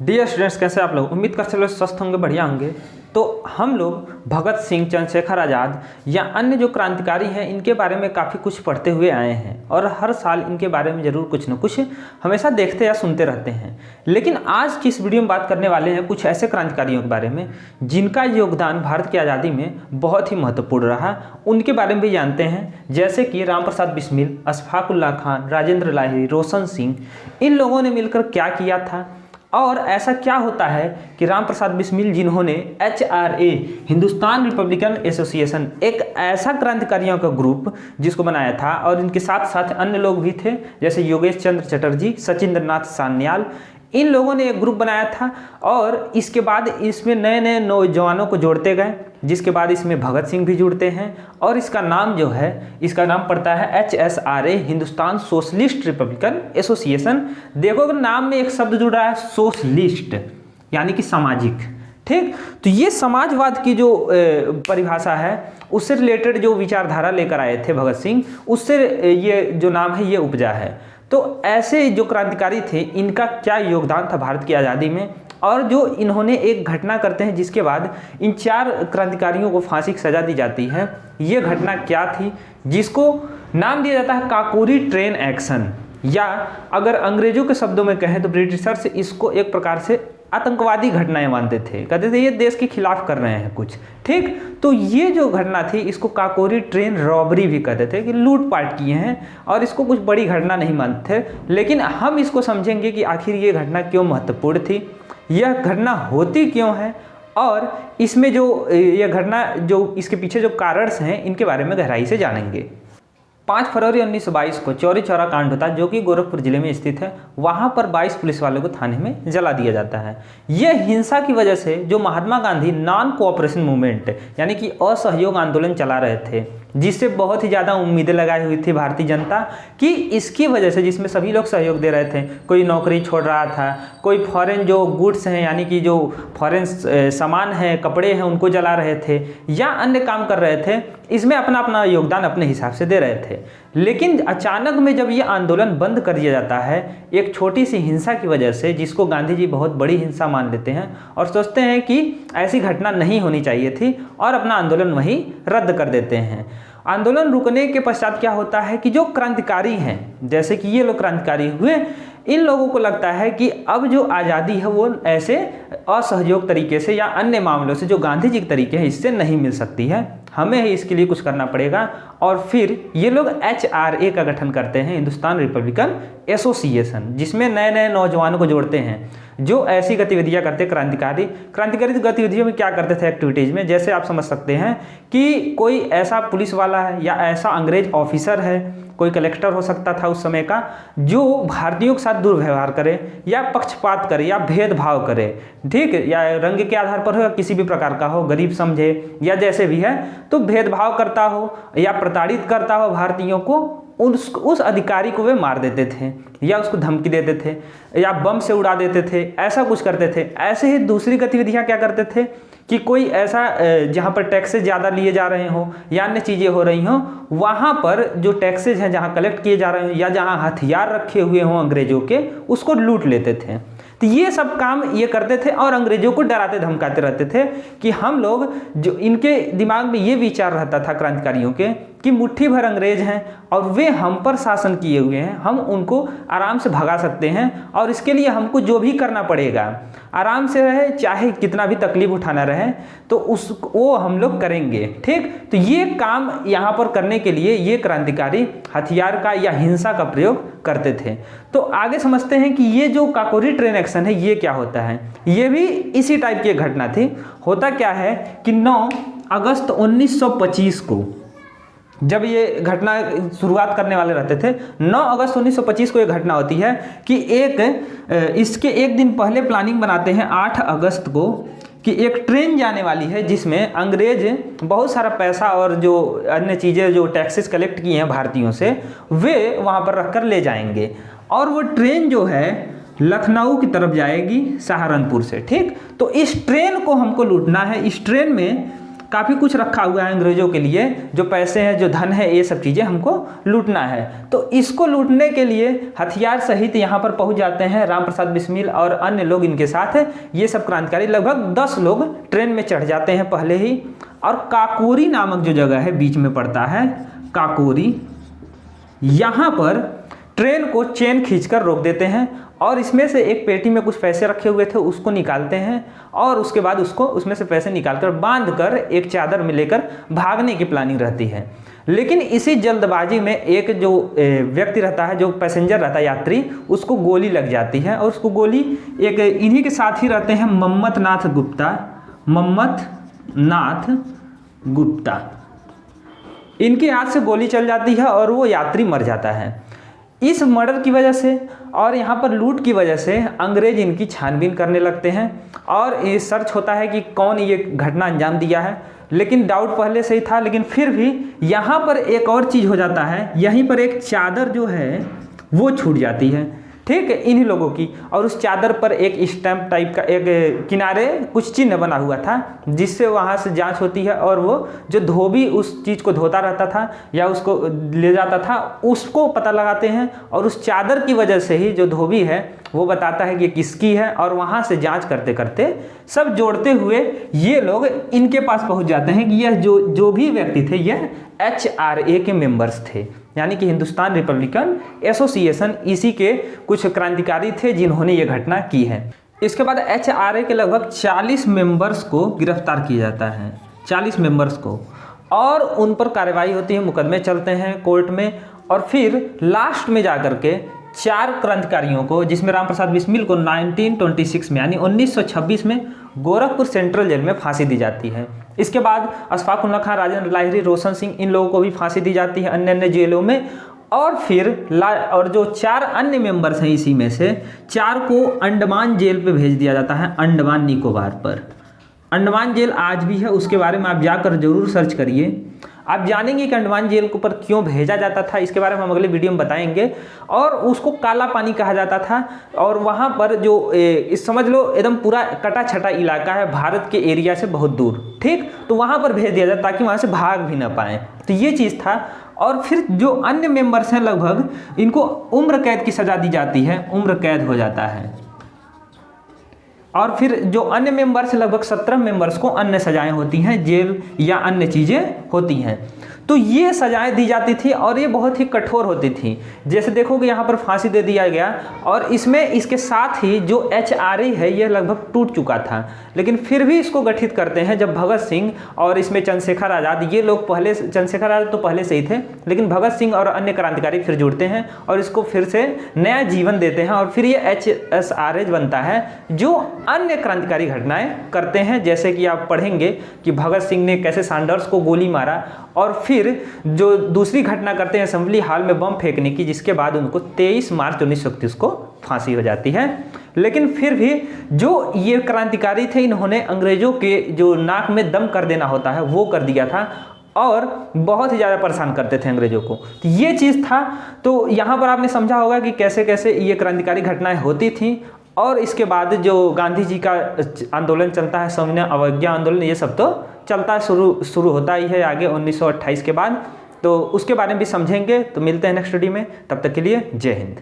Dear students, कैसे आप लोग? उम्मीद करते लोग स्वस्थ होंगे, बढ़िया होंगे। तो हम लोग भगत सिंह, चंद्रशेखर आज़ाद या अन्य जो क्रांतिकारी हैं इनके बारे में काफ़ी कुछ पढ़ते हुए आए हैं और हर साल इनके बारे में ज़रूर कुछ न कुछ हमेशा देखते या सुनते रहते हैं। लेकिन आज की इस वीडियो में बात करने वाले हैं कुछ ऐसे क्रांतिकारियों के बारे में जिनका योगदान भारत की आज़ादी में बहुत ही महत्वपूर्ण रहा। उनके बारे में भी जानते हैं, जैसे कि राम प्रसाद बिस्मिल, अशफाक उल्लाह खान, राजेंद्र लाहिड़ी, रोशन सिंह। इन लोगों ने मिलकर क्या किया था और ऐसा क्या होता है कि राम प्रसाद बिस्मिल, जिन्होंने HRA हिंदुस्तान रिपब्लिकन एसोसिएशन, एक ऐसा क्रांतिकारियों का ग्रुप जिसको बनाया था, और इनके साथ साथ अन्य लोग भी थे जैसे योगेश चंद्र चटर्जी, सचिंद्र नाथ सान्याल, इन लोगों ने एक ग्रुप बनाया था। और इसके बाद इसमें नए नए नौजवानों को जोड़ते गए, जिसके बाद इसमें भगत सिंह भी जुड़ते हैं और इसका नाम जो है, इसका नाम पड़ता है HSRA Hindustan socialist Republican association. देखो अगर नाम में एक शब्द जुड़ रहा है, सोशलिस्ट यानी कि सामाजिक। ठीक, तो ये समाजवाद की जो परिभाषा है उससे रिलेटेड जो विचारधारा लेकर आए थे भगत सिंह, उससे ये जो नाम है ये उपजा है। तो ऐसे जो क्रांतिकारी थे, इनका क्या योगदान था भारत की आज़ादी में, और जो इन्होंने एक घटना करते हैं जिसके बाद इन 4 क्रांतिकारियों को फांसी की सज़ा दी जाती है। ये घटना क्या थी, जिसको नाम दिया जाता है काकोरी ट्रेन एक्शन, या अगर अंग्रेजों के शब्दों में कहें तो ब्रिटिशर्स इसको एक प्रकार से आतंकवादी घटनाएं मानते थे, कहते थे ये देश के खिलाफ कर रहे हैं कुछ। ठीक, तो ये जो घटना थी इसको काकोरी ट्रेन रॉबरी भी कहते थे, कि लूटपाट किए हैं, और इसको कुछ बड़ी घटना नहीं मानते थे। लेकिन हम इसको समझेंगे कि आखिर ये घटना क्यों महत्वपूर्ण थी, यह घटना होती क्यों है, और इसमें जो यह घटना, जो इसके पीछे जो कारण हैं, इनके बारे में गहराई से जानेंगे। 5 फरवरी 1922 को चौरी चौरा कांड होता है, जो कि गोरखपुर जिले में स्थित है। वहाँ पर 22 पुलिस वालों को थाने में जला दिया जाता है। यह हिंसा की वजह से जो Mahatma Gandhi non cooperation movement यानी कि असहयोग आंदोलन चला रहे थे, जिससे बहुत ही ज़्यादा उम्मीदें लगाई हुई थी भारतीय जनता कि इसकी वजह से, जिसमें सभी लोग सहयोग दे रहे थे, कोई नौकरी छोड़ रहा था, कोई फॉरेन जो गुड्स हैं यानी कि जो फॉरेन सामान है, कपड़े हैं, उनको जला रहे थे या अन्य काम कर रहे थे, इसमें अपना अपना योगदान अपने हिसाब से दे रहे थे। लेकिन अचानक में जब ये आंदोलन बंद कर दिया जाता है एक छोटी सी हिंसा की वजह से, जिसको गांधी जी बहुत बड़ी हिंसा मान लेते हैं और सोचते हैं कि ऐसी घटना नहीं होनी चाहिए थी, और अपना आंदोलन वहीं रद्द कर देते हैं। आंदोलन रुकने के पश्चात क्या होता है कि जो क्रांतिकारी हैं, जैसे कि ये लोग क्रांतिकारी हुए, इन लोगों को लगता है कि अब जो आज़ादी है वो ऐसे असहयोग तरीके से या अन्य मामलों से, जो गांधी जी के तरीके हैं, इससे नहीं मिल सकती है, हमें ही इसके लिए कुछ करना पड़ेगा। और फिर ये लोग HRA का गठन करते हैं, हिंदुस्तान रिपब्लिकन एसोसिएशन, जिसमें नए नए नौजवानों को जोड़ते हैं जो ऐसी गतिविधियां करते। क्रांतिकारी गतिविधियों में क्या करते थे, एक्टिविटीज़ में, जैसे आप समझ सकते हैं कि कोई ऐसा पुलिस वाला है या ऐसा अंग्रेज ऑफिसर है, कोई कलेक्टर हो सकता था उस समय का, जो भारतीयों के साथ दुर्व्यवहार करे या पक्षपात करे या भेदभाव करे, ठीक, या रंग के आधार पर हो या किसी भी प्रकार का हो, गरीब समझे या जैसे भी है, तो भेदभाव करता हो या प्रताड़ित करता हो भारतीयों को, उस अधिकारी को वे मार देते थे या उसको धमकी देते थे या बम से उड़ा देते थे, ऐसा कुछ करते थे। ऐसे ही दूसरी गतिविधियां क्या करते थे कि कोई ऐसा जहां पर टैक्सेस ज़्यादा लिए जा रहे हो या अन्य चीज़ें हो रही हों, वहां पर जो टैक्सेस हैं जहां कलेक्ट किए जा रहे हो या जहां हथियार रखे हुए हों अंग्रेजों के, उसको लूट लेते थे। तो ये सब काम ये करते थे और अंग्रेजों को डराते धमकाते रहते थे कि हम लोग, जो इनके दिमाग में ये विचार रहता था क्रांतिकारियों के, कि मुट्ठी भर अंग्रेज हैं और वे हम पर शासन किए हुए हैं, हम उनको आराम से भगा सकते हैं, और इसके लिए हमको जो भी करना पड़ेगा, आराम से रहे, चाहे कितना भी तकलीफ उठाना रहे, तो वो हम लोग करेंगे। ठीक, तो ये काम यहाँ पर करने के लिए ये क्रांतिकारी हथियार का या हिंसा का प्रयोग करते थे। तो आगे समझते हैं कि ये जो काकोरी ट्रेन एक्शन है ये क्या होता है। ये भी इसी टाइप की घटना थी। होता क्या है कि 9 अगस्त 1925 को, जब ये घटना शुरुआत करने वाले रहते थे, 9 अगस्त 1925 को ये घटना होती है कि इसके एक दिन पहले प्लानिंग बनाते हैं 8 अगस्त को, कि एक ट्रेन जाने वाली है जिसमें अंग्रेज बहुत सारा पैसा और जो अन्य चीज़ें, जो टैक्सेस कलेक्ट किए हैं भारतीयों से, वे वहाँ पर रख कर ले जाएंगे, और वो ट्रेन जो है लखनऊ की तरफ जाएगी सहारनपुर से। ठीक, तो इस ट्रेन को हमको लूटना है। इस ट्रेन में काफ़ी कुछ रखा हुआ है अंग्रेज़ों के लिए, जो पैसे हैं, जो धन है, ये सब चीज़ें हमको लूटना है। तो इसको लूटने के लिए हथियार सहित यहाँ पर पहुँच जाते हैं राम प्रसाद बिस्मिल और अन्य लोग इनके साथ। ये सब क्रांतिकारी लगभग 10 लोग ट्रेन में चढ़ जाते हैं पहले ही, और काकोरी नामक जो जगह है बीच में पड़ता है, काकोरी, यहाँ पर ट्रेन को चेन खींचकर रोक देते हैं और इसमें से एक पेटी में कुछ पैसे रखे हुए थे उसको निकालते हैं और उसके बाद उसको उसमें से पैसे निकालकर बांधकर एक चादर में लेकर भागने की प्लानिंग रहती है। लेकिन इसी जल्दबाजी में एक जो व्यक्ति रहता है, जो पैसेंजर रहता है, यात्री, उसको गोली लग जाती है और उसको गोली एक इन्हीं के साथ ही रहते हैं मम्मथ नाथ गुप्ता, इनके हाथ से गोली चल जाती है और वो यात्री मर जाता है। इस मर्डर की वजह से और यहाँ पर लूट की वजह से अंग्रेज इनकी छानबीन करने लगते हैं और ये सर्च होता है कि कौन ये घटना अंजाम दिया है। लेकिन डाउट पहले से ही था, लेकिन फिर भी यहाँ पर एक और चीज़ हो जाता है, यहीं पर एक चादर जो है वो छूट जाती है, ठीक है, इन्हीं लोगों की, और उस चादर पर एक स्टैम्प टाइप का एक किनारे कुछ चिन्ह बना हुआ था जिससे वहाँ से जांच होती है और वो जो धोबी उस चीज़ को धोता रहता था या उसको ले जाता था उसको पता लगाते हैं और उस चादर की वजह से ही जो धोबी है वो बताता है कि किसकी है, और वहाँ से जांच करते करते सब जोड़ते हुए ये लोग इनके पास पहुँच जाते हैं कि यह जो भी व्यक्ति थे यह HRA के मेंबर्स थे, यानी कि हिंदुस्तान रिपब्लिकन एसोसिएशन, इसी के कुछ क्रांतिकारी थे जिन्होंने ये घटना की है। इसके बाद HRA के लगभग 40 मेंबर्स को गिरफ्तार किया जाता है, 40 मेंबर्स को, और उन पर कार्रवाई होती है, मुकदमे चलते हैं कोर्ट में, और फिर लास्ट में जाकर के 4 क्रांतिकारियों को, जिसमें राम प्रसाद बिस्मिल को 1926 में यानी 1926 में गोरखपुर सेंट्रल जेल में फांसी दी जाती है। इसके बाद अशफाक उल्ला खां, राजेंद्र लाहिड़ी, रोशन सिंह, इन लोगों को भी फांसी दी जाती है अन्य अन्य जेलों में, और फिर और जो 4 अन्य मेंबर्स हैं इसी में से 4 को अंडमान जेल पे भेज दिया जाता है, अंडमान निकोबार पर। अंडमान जेल आज भी है, उसके बारे में आप जाकर जरूर सर्च करिए, आप जानेंगे कि अंडमान जेल को पर क्यों भेजा जाता था, इसके बारे में हम अगले वीडियो में बताएंगे। और उसको काला पानी कहा जाता था, और वहाँ पर जो समझ लो एकदम पूरा कटा छटा इलाका है भारत के एरिया से बहुत दूर, ठीक, तो वहाँ पर भेज दिया जाता ताकि वहाँ से भाग भी ना पाएँ, तो ये चीज़ था। और फिर जो अन्य मेंबर्स हैं लगभग इनको उम्र कैद की सज़ा दी जाती है, उम्र कैद हो जाता है। और फिर जो अन्य मेंबर्स लगभग 17 मेंबर्स को अन्य सजाएं होती हैं, जेल या अन्य चीज़ें होती हैं, तो ये सजाएं दी जाती थी और ये बहुत ही कठोर होती थी। जैसे देखोगे यहाँ पर फांसी दे दिया गया, और इसमें इसके साथ ही जो HRA है ये लगभग टूट चुका था, लेकिन फिर भी इसको गठित करते हैं जब भगत सिंह और इसमें चंद्रशेखर आज़ाद, ये लोग पहले, चंद्रशेखर आज़ाद तो पहले से ही थे, लेकिन भगत सिंह और अन्य क्रांतिकारी फिर जुड़ते हैं और इसको फिर से नया जीवन देते हैं, और फिर ये HSRA बनता है जो अन्य क्रांतिकारी घटनाएं करते हैं। जैसे कि आप पढ़ेंगे कि भगत सिंह ने कैसे सैंडर्स को गोली मारा, और फिर जो दूसरी घटना करते हैं असेंबली हॉल में बम फेंकने की, जिसके बाद उनको 23 मार्च 1931 को फांसी हो जाती है। लेकिन फिर भी जो ये क्रांतिकारी थे इन्होंने अंग्रेजों के जो नाक में दम कर देना होता है वो कर दिया था, और बहुत ही ज़्यादा परेशान करते थे अंग्रेजों को, तो ये चीज़ था। तो यहाँ पर आपने समझा होगा कि कैसे कैसे ये क्रांतिकारी घटनाएं होती थी। और इसके बाद जो गांधी जी का आंदोलन चलता है, सविनय अवज्ञा आंदोलन, ये सब तो चलता है, शुरू होता ही है आगे 1928 के बाद, तो उसके बारे में भी समझेंगे। तो मिलते हैं नेक्स्ट वीडियो में, तब तक के लिए जय हिंद।